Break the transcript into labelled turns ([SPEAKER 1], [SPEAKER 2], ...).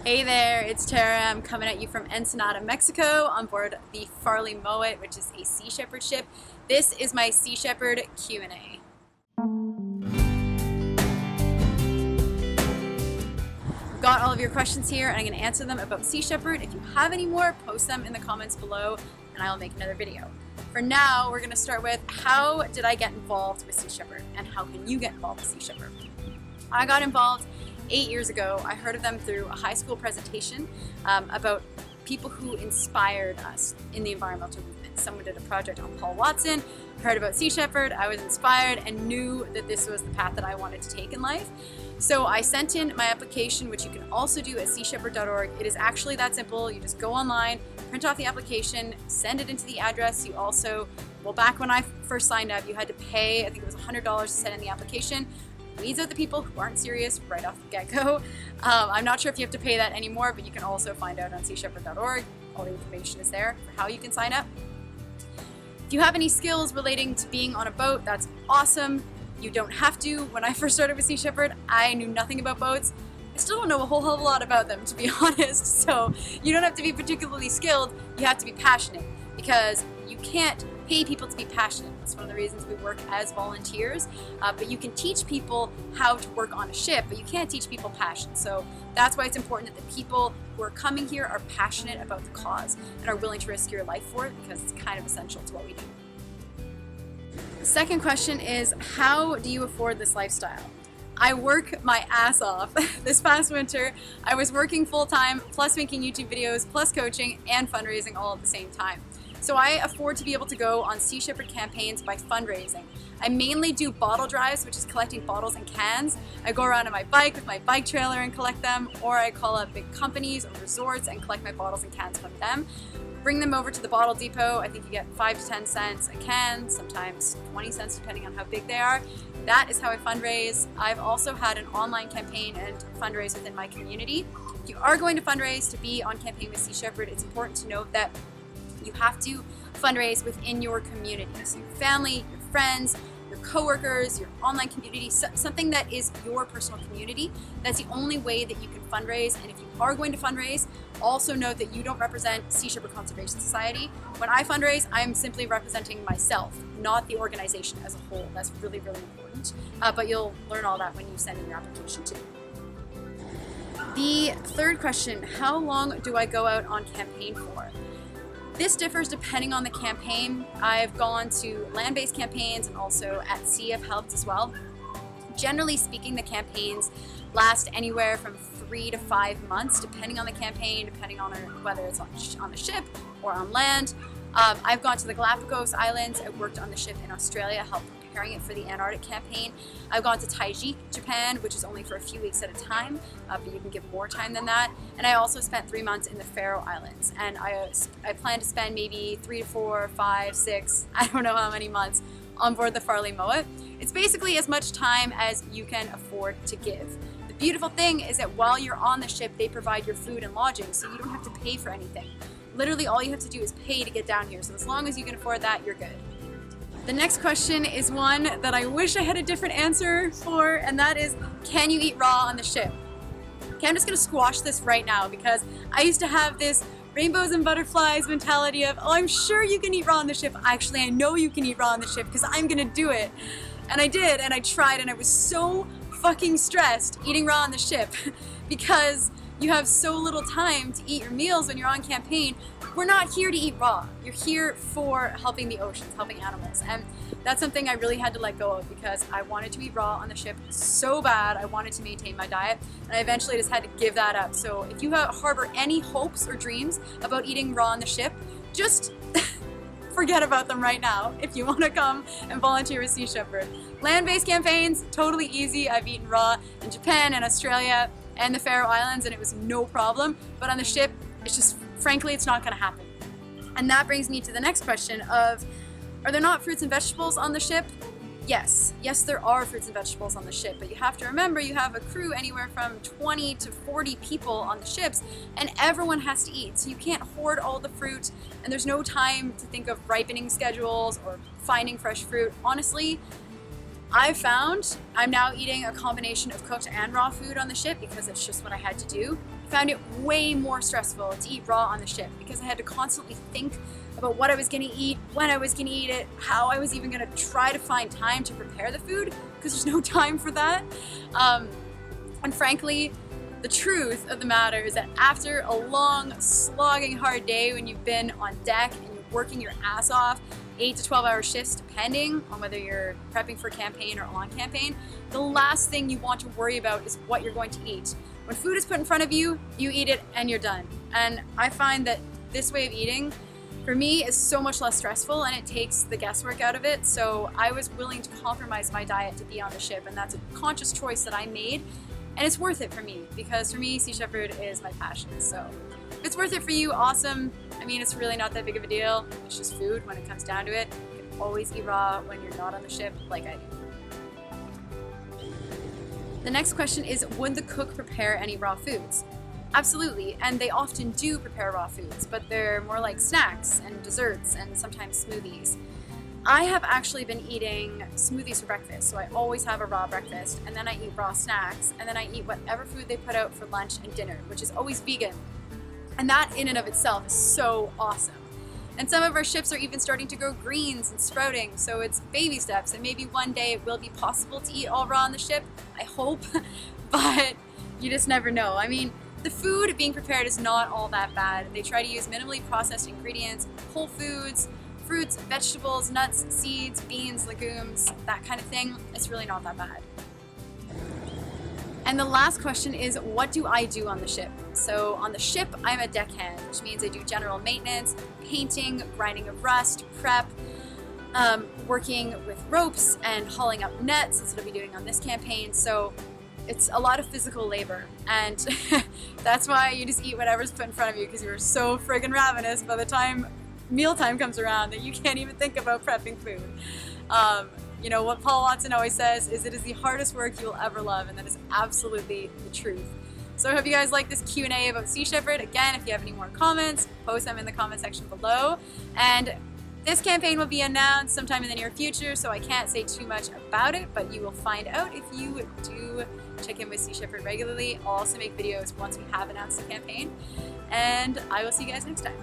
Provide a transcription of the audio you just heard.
[SPEAKER 1] Hey there, it's Tara. I'm coming at you from Ensenada, Mexico on board the Farley Mowat, which is a Sea Shepherd ship. This is my Sea Shepherd Q&A. Got all of your questions here and I'm going to answer them about Sea Shepherd. If you have any more, post them in the comments below and I'll make another video. For now, we're going to start with how did I get involved with Sea Shepherd and how can you get involved with Sea Shepherd? I got involved 8 years ago. I heard of them through a high school presentation about people who inspired us in the environmental movement. Someone did a project on Paul Watson, heard about Sea Shepherd, I was inspired and knew that this was the path that I wanted to take in life. So I sent in my application, which you can also do at seashepherd.org. It is actually that simple. You just go online, print off the application, send it into the address. You also, well, back when I first signed up, you had to pay, I think it was $100 to send in the application. Weeds out the people who aren't serious right off the get-go. I'm not sure if you have to pay that anymore, but you can also find out on seashepherd.org. All the information is there for how you can sign up. If you have any skills relating to being on a boat, that's awesome. You don't have to. When I first started with Sea Shepherd, I knew nothing about boats. I still don't know a whole hell of a lot about them, to be honest. So you don't have to be particularly skilled, you have to be passionate, because you can't pay people to be passionate. That's one of the reasons we work as volunteers. But you can teach people how to work on a ship, but you can't teach people passion. So that's why it's important that the people who are coming here are passionate about the cause and are willing to risk your life for it, because it's kind of essential to what we do. The second question is, how do you afford this lifestyle? I work my ass off. This past winter, I was working full-time, plus making YouTube videos, plus coaching and fundraising all at the same time. So I afford to be able to go on Sea Shepherd campaigns by fundraising. I mainly do bottle drives, which is collecting bottles and cans. I go around on my bike with my bike trailer and collect them, or I call up big companies or resorts and collect my bottles and cans from them. Bring them over to the bottle depot. I think you get 5 to 10 cents a can, sometimes 20 cents depending on how big they are. That is how I fundraise. I've also had an online campaign and fundraise within my community. If you are going to fundraise to be on campaign with Sea Shepherd, it's important to note that you have to fundraise within your community. So your family, your friends, your coworkers, your online community, something that is your personal community. That's the only way that you can fundraise. And if you are going to fundraise, also note that you don't represent Sea Shepherd Conservation Society. When I fundraise, I'm simply representing myself, not the organization as a whole. That's really, really important. But you'll learn all that when you send in your application too. The third question, how long do I go out on campaign for? This differs depending on the campaign. I've gone to land-based campaigns and also at sea I've helped as well. Generally speaking, the campaigns last anywhere from 3 to 5 months, depending on the campaign, depending on whether it's on the ship or on land. I've gone to the Galapagos Islands. I worked on the ship in Australia, helped preparing it for the Antarctic campaign. I've gone to Taiji, Japan, which is only for a few weeks at a time, but you can give more time than that. And I also spent 3 months in the Faroe Islands. And I plan to spend maybe 3 to 4, 5, 6, I don't know how many months on board the Farley Mowat. It's basically as much time as you can afford to give. The beautiful thing is that while you're on the ship, they provide your food and lodging, so you don't have to pay for anything. Literally all you have to do is pay to get down here. So as long as you can afford that, you're good. The next question is one that I wish I had a different answer for, and that is, can you eat raw on the ship? Okay, I'm just gonna squash this right now because I used to have this rainbows and butterflies mentality of, oh, I'm sure you can eat raw on the ship. Actually, I know you can eat raw on the ship because I'm gonna do it. And I did, and I tried, and I was so fucking stressed eating raw on the ship because you have so little time to eat your meals when you're on campaign. We're not here to eat raw. You're here for helping the oceans, helping animals. And that's something I really had to let go of because I wanted to eat raw on the ship so bad. I wanted to maintain my diet, and I eventually just had to give that up. So if you harbor any hopes or dreams about eating raw on the ship, just forget about them right now if you want to come and volunteer with Sea Shepherd. Land-based campaigns, totally easy. I've eaten raw in Japan and Australia and the Faroe Islands, and it was no problem. But on the ship, it's just, frankly, it's not gonna happen. And that brings me to the next question of, are there not fruits and vegetables on the ship? Yes, there are fruits and vegetables on the ship, but you have to remember you have a crew anywhere from 20 to 40 people on the ships, and everyone has to eat. So you can't hoard all the fruit, and there's no time to think of ripening schedules or finding fresh fruit. Honestly, I've found I'm now eating a combination of cooked and raw food on the ship because it's just what I had to do. found it way more stressful to eat raw on the ship because I had to constantly think about what I was gonna eat, when I was gonna eat it, how I was even gonna try to find time to prepare the food, because there's no time for that. And frankly, the truth of the matter is that after a long, slogging, hard day when you've been on deck and you're working your ass off, 8 to 12 hour shifts depending on whether you're prepping for campaign or on campaign, the last thing you want to worry about is what you're going to eat. When food is put in front of you, you eat it and you're done. And I find that this way of eating, for me, is so much less stressful and it takes the guesswork out of it. So I was willing to compromise my diet to be on the ship, and that's a conscious choice that I made. And it's worth it for me, because for me, Sea Shepherd is my passion. So if it's worth it for you, awesome. I mean, it's really not that big of a deal. It's just food when it comes down to it. You can always eat raw when you're not on the ship, like I do. The next question is, would the cook prepare any raw foods? Absolutely, and they often do prepare raw foods, but they're more like snacks and desserts and sometimes smoothies. I have actually been eating smoothies for breakfast, so I always have a raw breakfast, and then I eat raw snacks, and then I eat whatever food they put out for lunch and dinner, which is always vegan. And that in and of itself is so awesome. And some of our ships are even starting to grow greens and sprouting, so it's baby steps, and maybe one day it will be possible to eat all raw on the ship, I hope, but you just never know. I mean, the food being prepared is not all that bad. They try to use minimally processed ingredients, whole foods, fruits, vegetables, nuts, seeds, beans, legumes, that kind of thing. It's really not that bad. And the last question is, what do I do on the ship? So on the ship, I'm a deckhand, which means I do general maintenance, painting, grinding of rust, prep, working with ropes and hauling up nets. That's what I'll be doing on this campaign. So it's a lot of physical labor, and that's why you just eat whatever's put in front of you, because you're so friggin' ravenous by the time mealtime comes around that you can't even think about prepping food. You know, what Paul Watson always says is, it is the hardest work you will ever love, and that is absolutely the truth. So I hope you guys like this Q&A about Sea Shepherd. Again, if you have any more comments, post them in the comment section below. And this campaign will be announced sometime in the near future, so I can't say too much about it, but you will find out if you do check in with Sea Shepherd regularly. I'll also make videos once we have announced the campaign, and I will see you guys next time.